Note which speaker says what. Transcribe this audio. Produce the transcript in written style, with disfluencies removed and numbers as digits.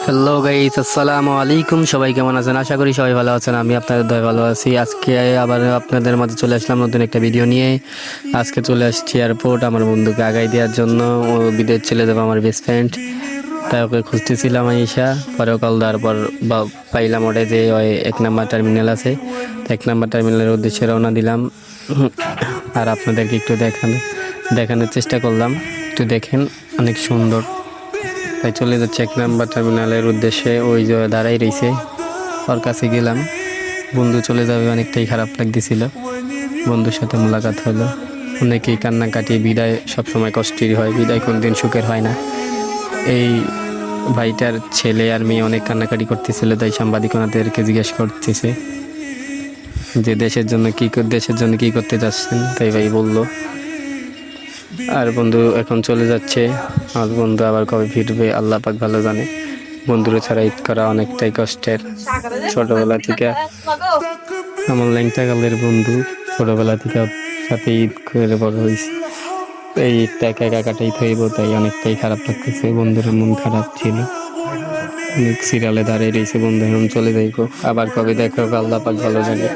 Speaker 1: Hello guys, আসসালামু আলাইকুম। সবাই কেমন আছেন? আশা করি সবাই ভালো আছেন। আমি আপনাদের দয় ভালো আছি। আজকে আবার আপনাদের মাঝে চলে আসলাম নতুন একটা ভিডিও নিয়ে। আজকে চলে আসছি এয়ারপোর্ট আমার বন্ধুকে আগাই দেওয়ার জন্য। ও বিদেশ চলে যাবে, আমার বেস্ট ফ্রেন্ড। তাই ওকে খুঁজতেছিলাম আইসা, পরে কল দেওয়ার পর পাইলাম ওটা যে ওই 1 নম্বর টার্মিনাল আছে। তো 1 নম্বর টার্মিনালের উদ্দেশ্যে রওনা দিলাম। আর আপনাদেরকে একটু দেখানোর চেষ্টা করলাম। একটু দেখেন, অনেক সুন্দর। তাই চলে যাচ্ছে 1 নম্বর টার্মিনালের উদ্দেশ্যে। ওই যে দাঁড়াই রয়েছে, ওর কাছে গেলাম। বন্ধু চলে যাবে, অনেকটাই খারাপ লাগতেছিল। বন্ধুর সাথে মোলাকাত হলো। অনেকেই কান্নাকাটি, বিদায় সবসময় কষ্টের হয়, বিদায় কোনদিন সুখের হয় না। এই ভাইটার ছেলে আর মেয়ে অনেক কান্নাকাটি করতেছিল, তাই সাংবাদিকদেরকে জিজ্ঞেস করতেছে যে দেশের জন্য কি করতে যাচ্ছেন। তাই ভাই বলল। আর বন্ধু এখন চলে যাচ্ছে। আমার বন্ধু আবার কবে ফিরবে আল্লাহ পাক ভালো জানে। বন্ধুরা ছাড়া ঈদ করা অনেকটাই কষ্টের। ছোটবেলা থেকে আমার ল্যাংটা কালের বন্ধু, ছোটবেলা থেকে ওর সাথে ঈদ করে বড় হয়েছে। এই ঈদটা একা একা কাটাই হইব, তাই অনেকটাই খারাপ লাগতেছে। বন্ধুর মন খারাপ ছিল, অনেক সিরিয়ালে দাঁড়িয়ে রয়েছে। বন্ধু এখন চলে যাইব, আবার কবে দেখা হবে আল্লাহ পাক ভালো জানে।